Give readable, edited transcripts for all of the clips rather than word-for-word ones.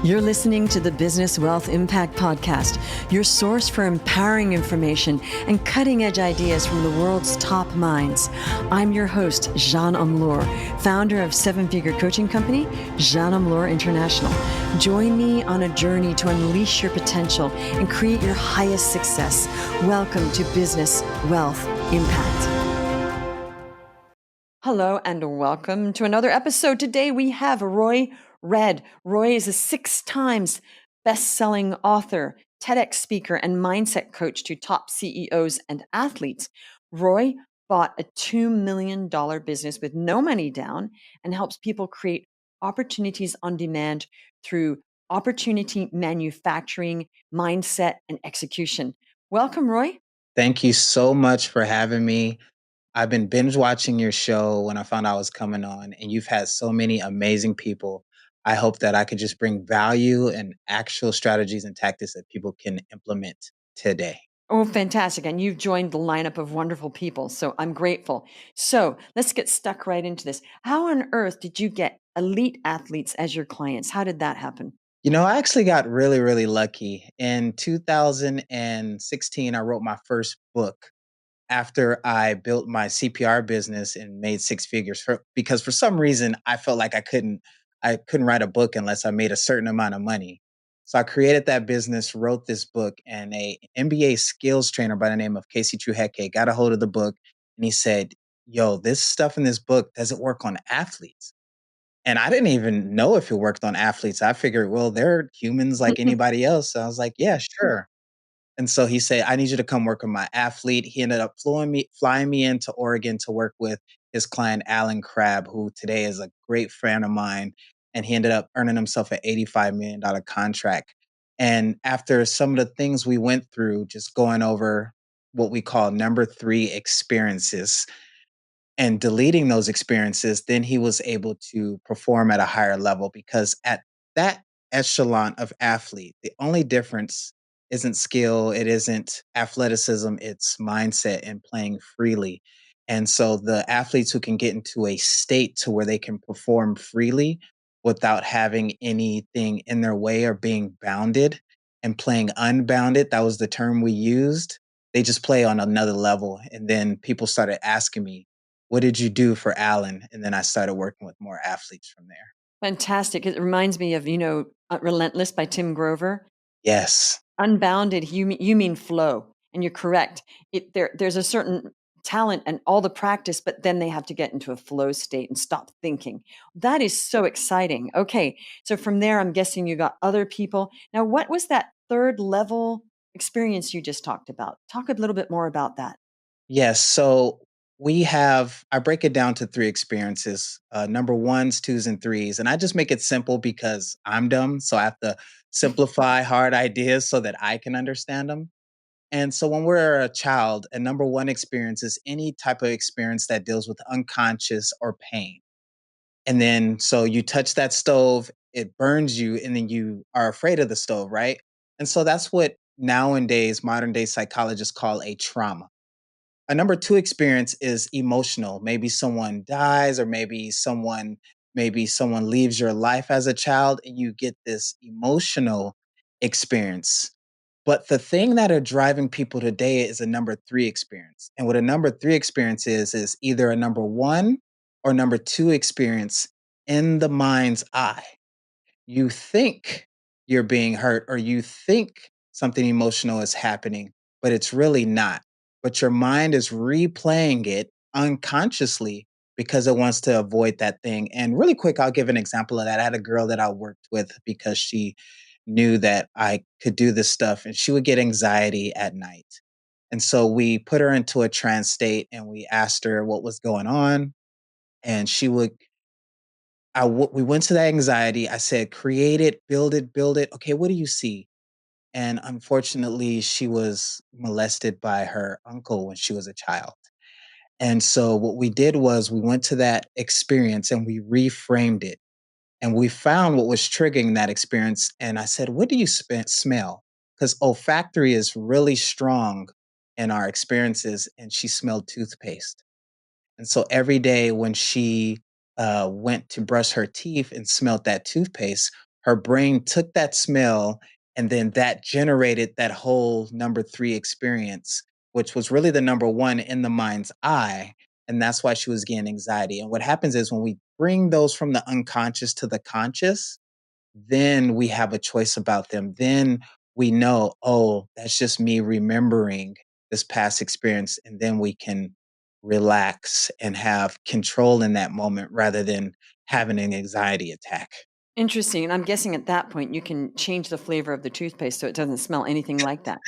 You're listening to the Business Wealth Impact Podcast, your source for empowering information and cutting edge ideas from the world's top minds. I'm your host, Jeanne Amlour, founder of seven-figure coaching company, Jeanne Amlour International. Join me on a journey to unleash your potential and create your highest success. Welcome to Business Wealth Impact. Hello and welcome to another episode. Today we have Roy Red. Roy is a 6 times best-selling author, TEDx speaker, and mindset coach to top CEOs and athletes. Roy bought a $2 million business with no money down and helps people create opportunities on demand through opportunity manufacturing, mindset, and execution. Welcome, Roy. Thank you so much for having me. I've been binge watching your show when I found out I was coming on, and you've had so many amazing people. I hope that I could just bring value and actual strategies and tactics that people can implement today. Oh, fantastic. And you've joined the lineup of wonderful people. So I'm grateful. So let's get stuck right into this. How on earth did you get elite athletes as your clients? How did that happen? I actually got really, really lucky. In 2016, I wrote my first book after I built my CPR business and made 6 figures because for some reason I felt like I couldn't write a book unless I made a certain amount of money. So I created that business, wrote this book, and a MBA skills trainer by the name of Casey Truheke got a hold of the book and he said, "Yo, this stuff in this book doesn't work on athletes." And I didn't even know if it worked on athletes. I figured, well, they're humans like anybody else. So I was like, yeah, sure. And so he said, "I need you to come work with my athlete." He ended up flying me into Oregon to work with his client, Alan Crabb, who today is a great friend of mine. And he ended up earning himself an $85 million contract. And after some of the things we went through, just going over what we call number 3 experiences and deleting those experiences, then he was able to perform at a higher level because at that echelon of athlete, the only difference isn't skill, it isn't athleticism, it's mindset and playing freely. And so the athletes who can get into a state to where they can perform freely without having anything in their way or being bounded and playing unbounded, that was the term we used. They just play on another level. And then people started asking me, "What did you do for Alan?" And then I started working with more athletes from there. Fantastic. It reminds me of, Relentless by Tim Grover. Yes. Unbounded, you mean flow. And you're correct. There's a certain talent and all the practice, but then they have to get into a flow state and stop thinking. That is so exciting. Okay. So from there, I'm guessing you got other people. Now, what was that third level experience you just talked about? Talk a little bit more about that. Yes. So I break it down to 3 experiences, number 1s, 2s, and 3s. And I just make it simple because I'm dumb. So I have to simplify hard ideas so that I can understand them. And so when we're a child, a number 1 experience is any type of experience that deals with unconscious or pain. And then so you touch that stove, it burns you, and then you are afraid of the stove, right? And so that's what nowadays modern day psychologists call a trauma. A number 2 experience is emotional. Maybe someone dies or maybe someone leaves your life as a child and you get this emotional experience. But the thing that are driving people today is a number 3 experience. And what a number 3 experience is either a number 1 or number 2 experience in the mind's eye. You think you're being hurt or you think something emotional is happening, but it's really not. But your mind is replaying it unconsciously because it wants to avoid that thing. And really quick, I'll give an example of that. I had a girl that I worked with because she knew that I could do this stuff and she would get anxiety at night. And so we put her into a trance state and we asked her what was going on. And she would we went to that anxiety. I said, create it, build it, build it. Okay, what do you see? And unfortunately, she was molested by her uncle when she was a child. And so what we did was we went to that experience and we reframed it. And we found what was triggering that experience. And I said, what do you smell? Because olfactory is really strong in our experiences. And she smelled toothpaste. And so every day when she went to brush her teeth and smelled that toothpaste, her brain took that smell, and then that generated that whole number three experience, which was really the number one in the mind's eye. And that's why she was getting anxiety. And what happens is when we bring those from the unconscious to the conscious, then we have a choice about them. Then we know, oh, that's just me remembering this past experience. And then we can relax and have control in that moment rather than having an anxiety attack. Interesting. And I'm guessing at that point you can change the flavor of the toothpaste so it doesn't smell anything like that.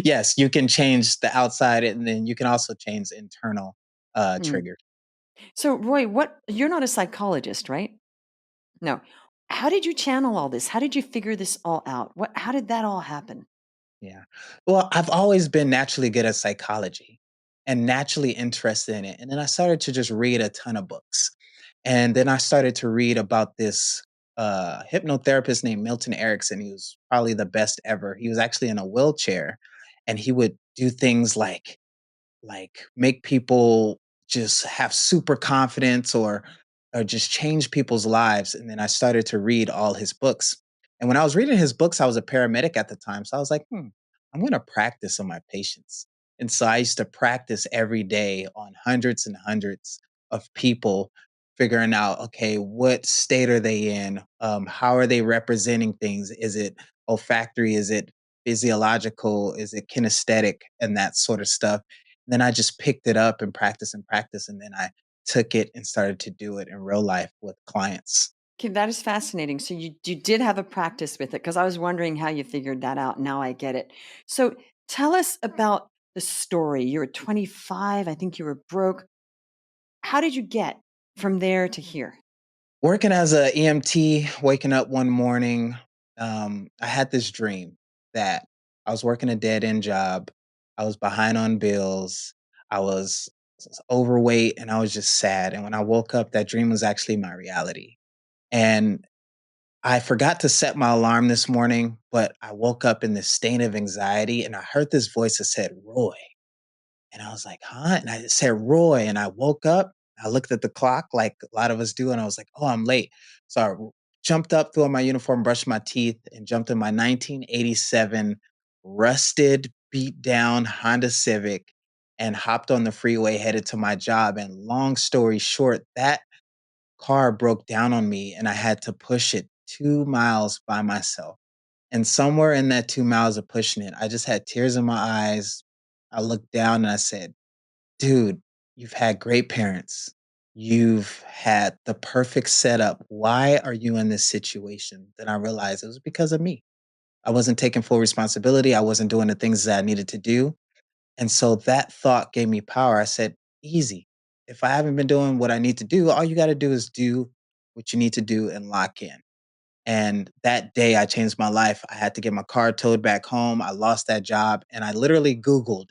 Yes, you can change the outside and then you can also change internal Mm. triggers. So, Roy, what you're not a psychologist, right? No. How did you channel all this? How did you figure this all out? How did that all happen? Yeah. Well, I've always been naturally good at psychology and naturally interested in it. And then I started to just read a ton of books. And then I started to read about this hypnotherapist named Milton Erickson. He was probably the best ever. He was actually in a wheelchair and he would do things like make people just have super confidence or just change people's lives. And then I started to read all his books. And when I was reading his books, I was a paramedic at the time. So I was like, I'm going to practice on my patients. And so I used to practice every day on hundreds and hundreds of people, figuring out, okay, what state are they in? How are they representing things? Is it olfactory? Is it physiological? Is it kinesthetic? And that sort of stuff. Then I just picked it up and practice, and then I took it and started to do it in real life with clients. Okay, that is fascinating. So you did have a practice with it because I was wondering how you figured that out. Now I get it. So tell us about the story. You were 25. I think you were broke. How did you get from there to here? Working as a EMT, waking up one morning, I had this dream that I was working a dead end job. I was behind on bills. I was overweight and I was just sad. And when I woke up, that dream was actually my reality. And I forgot to set my alarm this morning, but I woke up in this state of anxiety and I heard this voice that said, Roy. And I was like, huh? And I said, Roy. And I woke up, I looked at the clock like a lot of us do, and I was like, oh, I'm late. So jumped up, threw on my uniform, brushed my teeth, and jumped in my 1987 rusted, beat down Honda Civic and hopped on the freeway headed to my job. And long story short, that car broke down on me and I had to push it 2 miles by myself. And somewhere in that 2 miles of pushing it, I just had tears in my eyes. I looked down and I said, dude, you've had great parents. You've had the perfect setup. Why are you in this situation? Then I realized it was because of me. I wasn't taking full responsibility. I wasn't doing the things that I needed to do. And so that thought gave me power. I said, easy. If I haven't been doing what I need to do, all you got to do is do what you need to do and lock in. And that day I changed my life. I had to get my car towed back home. I lost that job and I literally Googled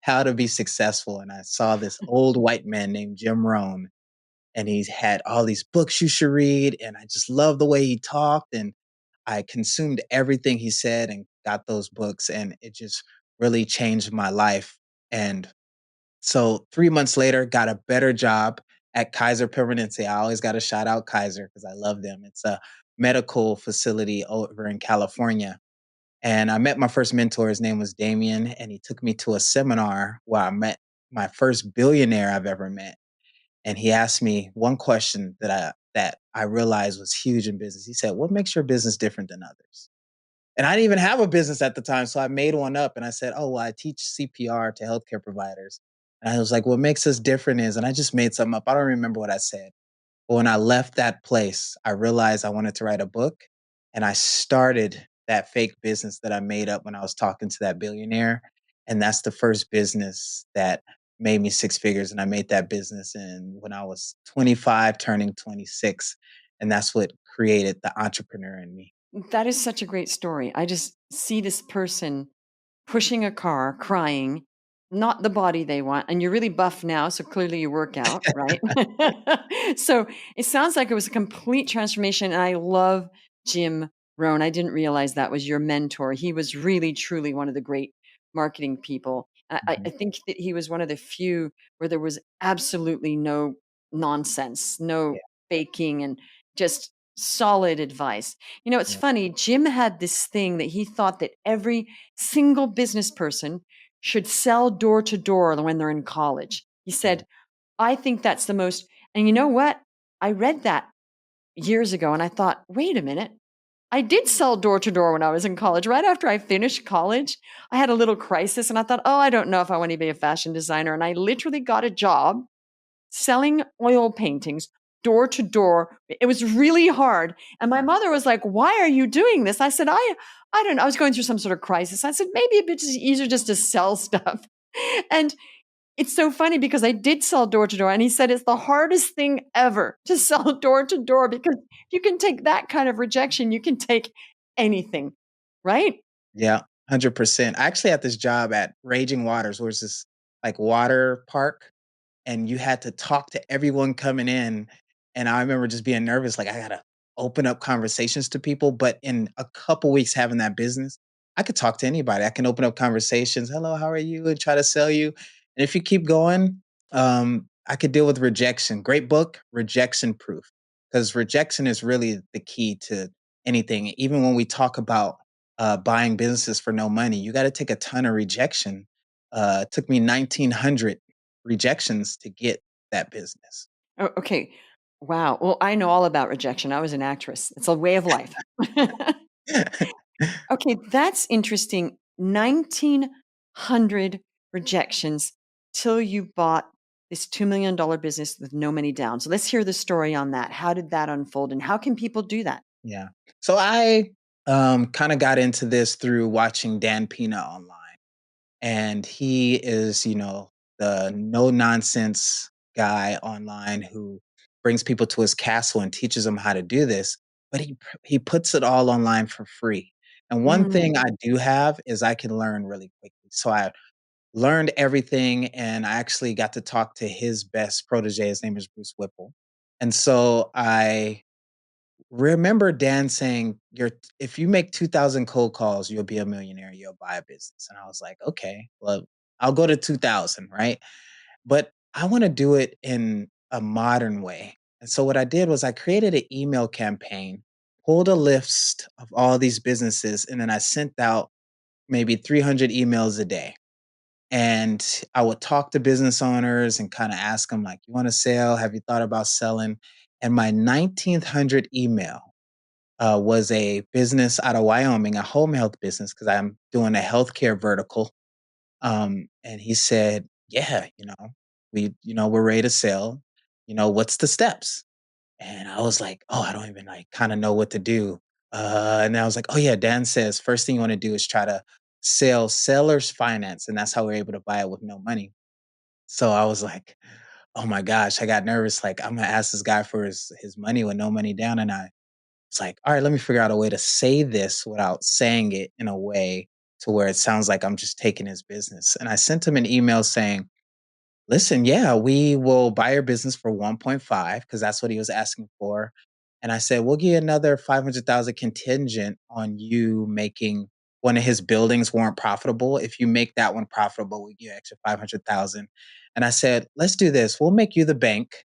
how to be successful. And I saw this old white man named Jim Rohn, and he had all these books you should read. And I just loved the way he talked. And I consumed everything he said and got those books. And it just really changed my life. And so 3 months later, got a better job at Kaiser Permanente. I always got to shout out Kaiser because I love them. It's a medical facility over in California. And I met my first mentor. His name was Damien, and he took me to a seminar where I met my first billionaire I've ever met. And he asked me one question that I realized was huge in business. He said, "What makes your business different than others?" And I didn't even have a business at the time, so I made one up and I said, "Oh, well, I teach CPR to healthcare providers." And I was like, "What makes us different is," and I just made something up. I don't remember what I said. But when I left that place, I realized I wanted to write a book, and I started that fake business that I made up when I was talking to that billionaire, and that's the first business that made me six figures, and I made that business in when I was 25 turning 26, and that's what created the entrepreneur in me. That is such a great story. I just see this person pushing a car, crying, not the body they want. And you're really buff now, so clearly you work out, right? So it sounds like it was a complete transformation. And I love Jim Rohn. I didn't realize that was your mentor. He was really, truly one of the great marketing people. I Mhm. think that he was one of the few where there was absolutely no nonsense, no Yeah. faking, and just solid advice. It's Yeah. funny. Jim had this thing that he thought that every single business person should sell door to door when they're in college. He Yeah. said, I think that's the most, and you know what? I read that years ago and I thought, wait a minute. I did sell door to door when I was in college. Right after I finished college, I had a little crisis and I thought, oh, I don't know if I want to be a fashion designer. And I literally got a job selling oil paintings door to door. It was really hard. And my Yeah. mother was like, why are you doing this? I said, I don't know. I was going through some sort of crisis. I said, maybe a bit easier just to sell stuff. And it's so funny because I did sell door to door, and he said it's the hardest thing ever to sell door to door because you can take that kind of rejection, you can take anything, right? Yeah, 100%. I actually had this job at Raging Waters, which is this like water park, and you had to talk to everyone coming in. And I remember just being nervous, like I gotta open up conversations to people. But in a couple weeks having that business, I could talk to anybody. I can open up conversations. Hello, how are you? And try to sell you. And if you keep going, I could deal with rejection. Great book, Rejection Proof. Because rejection is really the key to anything. Even when we talk about buying businesses for no money, you got to take a ton of rejection. It took me 1900 rejections to get that business. Oh, okay. Wow. Well, I know all about rejection. I was an actress. It's a way of life. Okay, that's interesting. 1,900 rejections till you bought this $2 million business with no money down. So let's hear the story on that. How did that unfold and how can people do that? Yeah. So I kind of got into this through watching Dan Pina online. And he is, the no nonsense guy online who brings people to his castle and teaches them how to do this. But he puts it all online for free. And one Mm, thing I do have is I can learn really quickly. So I learned everything, and I actually got to talk to his best protege. His name is Bruce Whipple. And so I remember Dan saying, if you make 2,000 cold calls, you'll be a millionaire, you'll buy a business." And I was like, "Okay, well, I'll go to 2,000, right?" But I wanna do it in a modern way. And so what I did was I created an email campaign, pulled a list of all these businesses, and then I sent out maybe 300 emails a day. And I would talk to business owners and kinda ask them like, "You wanna sell? Have you thought about selling?" And my 1900 email was a business out of Wyoming, a home health business, because I'm doing a healthcare vertical. And he said, "Yeah, we're ready to sell. What's the steps?" And I was like, "Oh, I don't even like kind of know what to do." And I was like, "Oh yeah, Dan says first thing you want to do is try to sell sellers finance, and that's how we're able to buy it with no money." So I was like, "Oh my gosh," I got nervous. Like I'm gonna ask this guy for his money with no money down, and I it's like, all right, let me figure out a way to say this without saying it in a way to where it sounds like I'm just taking his business. And I sent him an email saying, "Listen, yeah, we will buy your business for 1.5 because that's what he was asking for." And I said, "We'll give you another 500,000 contingent on you making one of his buildings weren't profitable. If you make that one profitable, we give you extra 500,000." And I said, "Let's do this. We'll make you the bank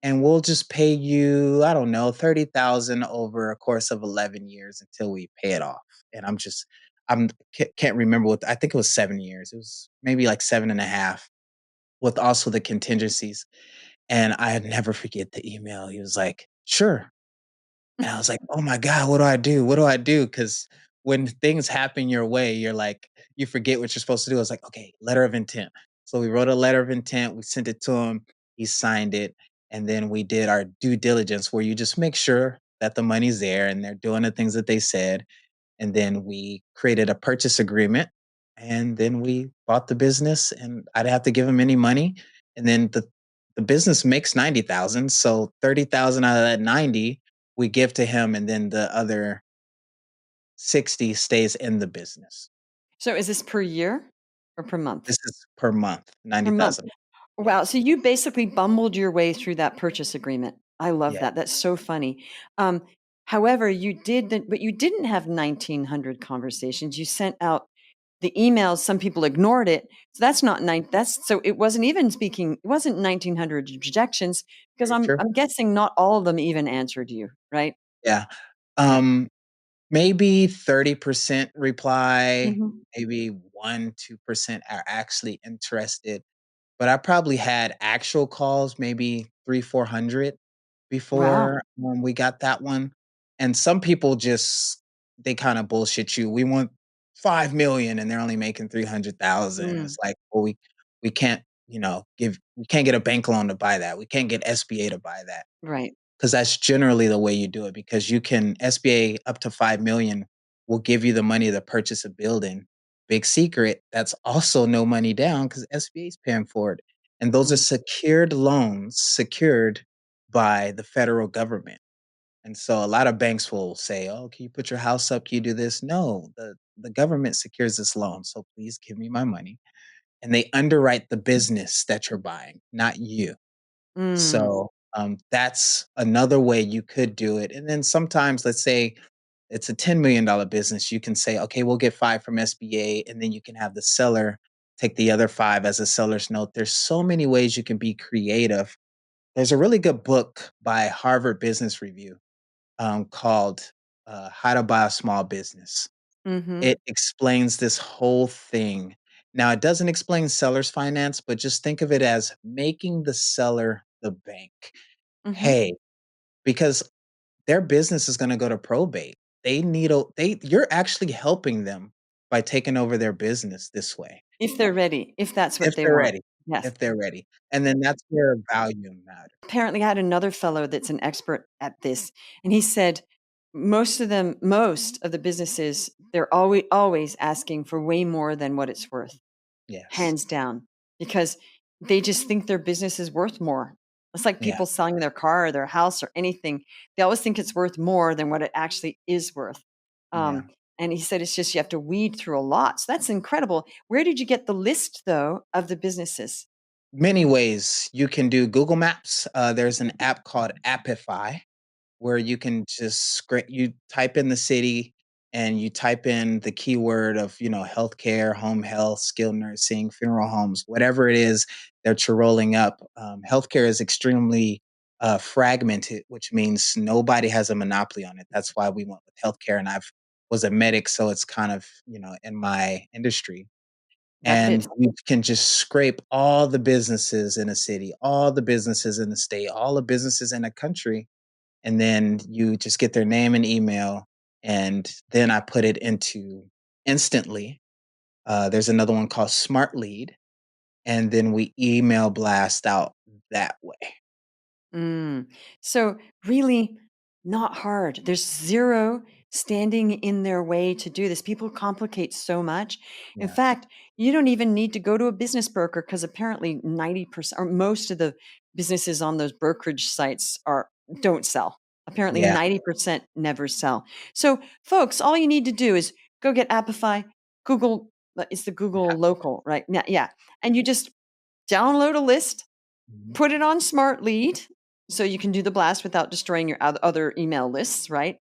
and we'll just pay you, I don't know, 30,000 over a course of 11 years until we pay it off." And can't remember what, I think it was 7 years. It was maybe like seven and a half with also the contingencies. And I never forget the email. He was like, "Sure." And I was like, "Oh my God, what do I do? What do I do?" Because when things happen your way, you're like, you forget what you're supposed to do. I was like, "Okay, letter of intent." So we wrote a letter of intent, we sent it to him, he signed it, and then we did our due diligence where you just make sure that the money's there and they're doing the things that they said. And then we created a purchase agreement, and then we bought the business, and I didn't have to give him any money. And then the business makes 90,000, so 30,000 out of that 90 we give to him, and then the other 60 stays in the business. So is this per year or per month? This is per month, Per month. 90,000. Yeah. Wow. So you basically bumbled your way through that purchase agreement. I love Yeah. that. That's so funny. Um, However, but you didn't have 1,900 conversations. You sent out the emails. Some people ignored it. So that's not nine. That's so it wasn't even speaking. It wasn't 1,900 rejections because Very true. I'm guessing not all of them even answered you, right? Yeah. Um, Maybe 30% reply, Hmm. maybe 1, 2% are actually interested. But I probably had actual calls, maybe 3, 400 Wow. before, we got that one, and some people just they kinda bullshit you, "We want 5,000,000," and they're only making 300,000. It's Mm, like, "Well, we can't, give we can't get a bank loan to buy that. We can't get SBA to buy that." right. 'Cause that's generally the way you do it because you can SBA up to 5,000,000 will give you the money to purchase a building. Big secret, that's also no money down because SBA is paying for it, and those are Mm, secured loans secured by the federal government, and so a lot of banks will say, "Oh, can you put your house up? Can you do this?" No, the government secures this loan, so please give me my money, and they underwrite the business that you're buying, not you. mm, So, that's another way you could do it, and then sometimes, let's say it's a $10,000,000 business, you can say, "Okay, we'll get 5 from SBA," and then you can have the seller take the other 5 as a seller's note. There's so many ways you can be creative. There's a really good book by Harvard Business Review, called, How to Buy a Small Business. hmm. It explains this whole thing. Now, it doesn't explain seller's finance, but just think of it as making the seller the bank. Hmm. Hey, because their business is gonna go to probate. They need a they you're actually helping them by taking over their business this way, If they're ready, if that's if what they they're want. ready, Yes. if they're ready, and then that's where value matters. Apparently I had another fellow that's an expert at this, and he said most of the businesses, they're always asking for way more than what it's worth, Yes. hands down, because they just think their business is worth more. It's like Yeah, people selling their car or their house or anything. They always think it's worth more than what it actually is worth. yeah. Um, and he said it's just you have to weed through a lot. So that's incredible. Where did you get the list though of the businesses? Many ways you can do Google Maps. There's an app called Appify where you can just you type in the city and you type in the keyword of, healthcare, home health, skilled nursing, funeral homes, whatever it is that you're rolling up. Healthcare is extremely fragmented, which means nobody has a monopoly on it. That's why we went with healthcare, and I've was a medic, so it's kind of in my industry. That And fits. you can just scrape all the businesses in a city, all the businesses in the state, all the businesses in a country, and then you just get their name and email, and then I put it into Instantly. There's another one called Smart Lead, and then we email blast out that way. Mm. So really not hard. There's zero standing in their way to do this. People complicate so much. In Yeah. fact, you don't even need to go to a business broker because apparently 90% or most of the businesses on those brokerage sites are don't sell. Apparently Yeah. 90% never sell. So folks, all you need to do is go get Appify, Google, it's the Yeah. Google local, right? Yeah, yeah. And you just download a list, Mhm. put it on Smart Lead so you can do the blast without destroying your other email lists, right?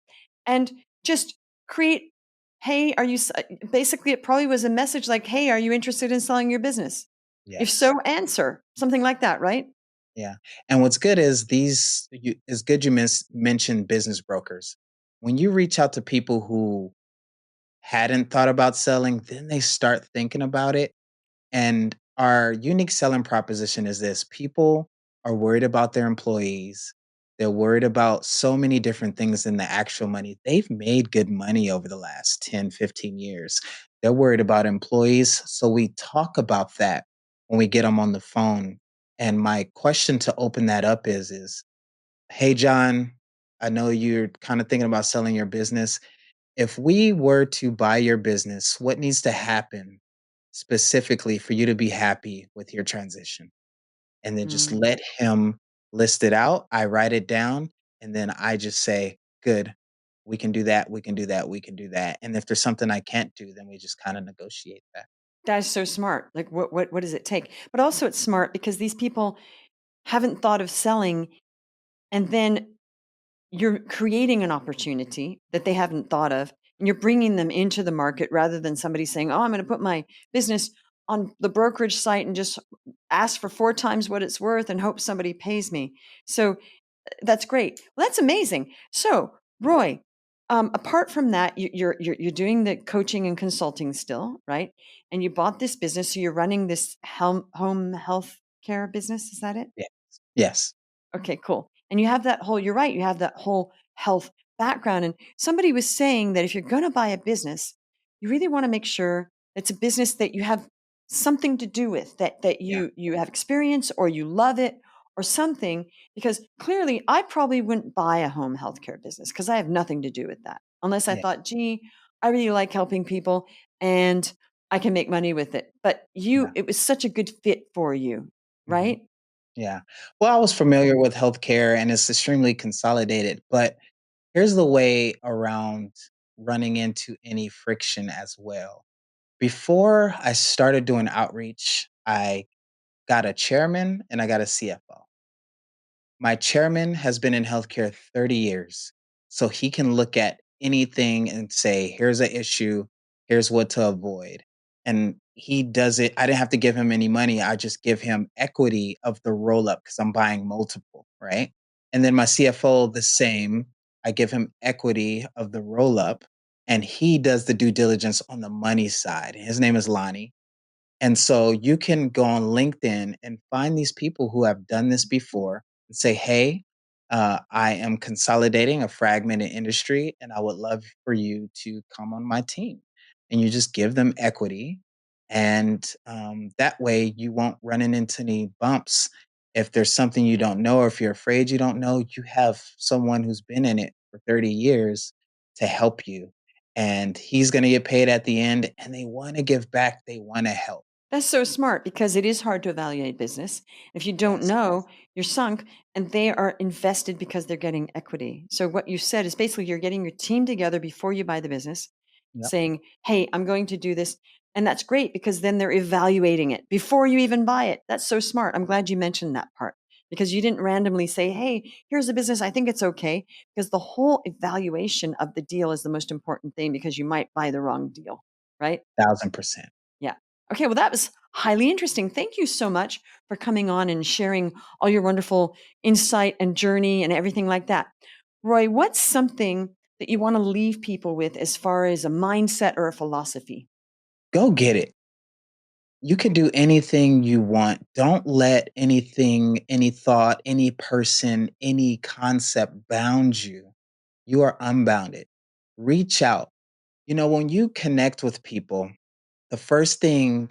And just create, hey, basically, it probably was a message like, hey, are you interested in selling your business? If Yes. so, answer something like that, right? Yeah. And what's good is it's good you mentioned business brokers. When you reach out to people who hadn't thought about selling, then they start thinking about it. And our unique selling proposition is this: people are worried about their employees. They're worried about so many different things than the actual money. They've made good money over the last 10, 15 years. They're worried about employees. So we talk about that when we get them on the phone. And my question to open that up is, hey, John, I know you're kind of thinking about selling your business. If we were to buy your business, what needs to happen specifically for you to be happy with your transition? And then just Mm. let him list it out. I write it down, and then I just say, "Good. We can do that. We can do that. We can do that." And if there's something I can't do, then we just kind of negotiate that. That is so smart. Like, what does it take? But also, it's smart because these people haven't thought of selling, and then you're creating an opportunity that they haven't thought of, and you're bringing them into the market rather than somebody saying, "Oh, I'm going to put my business on the brokerage site and just ask for 4 times what it's worth and hope somebody pays me." So that's great. Well, that's amazing. So Roy, apart from that, you're doing the coaching and consulting still, right? And you bought this business, so you're running this home health care business. Is that it? Yes. Yes. Okay, cool. And you have that whole, you're right, you have that whole health background. And somebody was saying that if you're going to buy a business, you really want to make sure it's a business that you have something to do with, that Yeah. you have experience or you love it or something, because clearly I probably wouldn't buy a home healthcare business because I have nothing to do with that. Unless I Yeah. thought, gee, I really like helping people and I can make money with it. But Yeah. it was such a good fit for you, Mhm. right? Yeah. Well, I was familiar with healthcare and it's extremely consolidated, but here's the way around running into any friction as well. Before I started doing outreach, I got a chairman and I got a CFO. My chairman has been in healthcare 30 years. So he can look at anything and say, here's an issue, here's what to avoid. And he does it. I didn't have to give him any money. I just give him equity of the roll up because I'm buying multiple, right? And then my CFO, the same. I give him equity of the roll up and he does the due diligence on the money side. His name is Lonnie. And so you can go on LinkedIn and find these people who have done this before and say, hey, I am consolidating a fragmented industry and I would love for you to come on my team. And you just give them equity. And that way you won't run into any bumps. If there's something you don't know, or if you're afraid you don't know, you have someone who's been in it for 30 years to help you. And he's going to get paid at the end and they want to give back, they want to help. That's so smart because it is hard to evaluate business. If you don't Yes. know, you're sunk and they are invested because they're getting equity. So what you said is basically you're getting your team together before you buy the business, Yep. saying, "Hey, I'm going to do this." And that's great because then they're evaluating it before you even buy it. That's so smart. I'm glad you mentioned that part because you didn't randomly say, "Hey, here's a business. I think it's okay." Because the whole evaluation of the deal is the most important thing because you might buy the wrong deal, right? 1,000%. Yeah. Okay. Well, that was highly interesting. Thank you so much for coming on and sharing all your wonderful insight and journey and everything like that. Roy, what's something that you want to leave people with as far as a mindset or a philosophy? Go get it. You can do anything you want. Don't let anything, any thought, any person, any concept bound you. You are unbounded. Reach out. When you connect with people, the first thing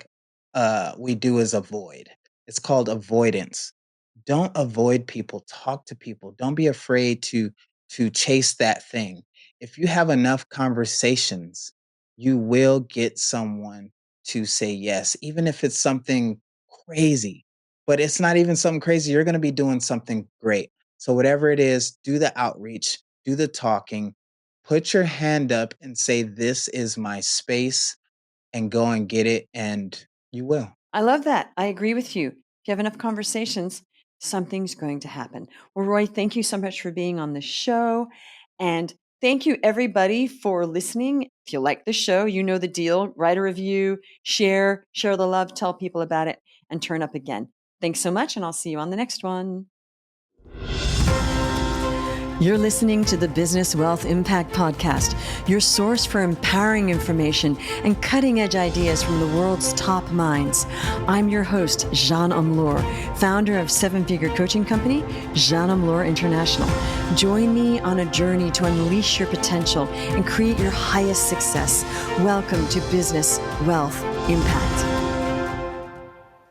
we do is avoid. It's called avoidance. Don't avoid people. Talk to people. Don't be afraid to chase that thing. If you have enough conversations, you will get someone to say yes, even if it's something crazy. But it's not even something crazy. You're going to be doing something great. So whatever it is, do the outreach, do the talking, put your hand up and say, "This is my space," and go and get it, and you will. I love that. I agree with you. If you have enough conversations, something's going to happen. Well, Roy, thank you so much for being on the show. And thank you, everybody, for listening. If you like the show, you know the deal. Write a review, share the love, tell people about it, and turn up again. Thanks so much, and I'll see you on the next one. You're listening to the Business Wealth Impact Podcast, your source for empowering information and cutting edge ideas from the world's top minds. I'm your host, Jeanne Amlour, founder of seven-figure coaching company, Jeanne Amlour International. Join me on a journey to unleash your potential and create your highest success. Welcome to Business Wealth Impact.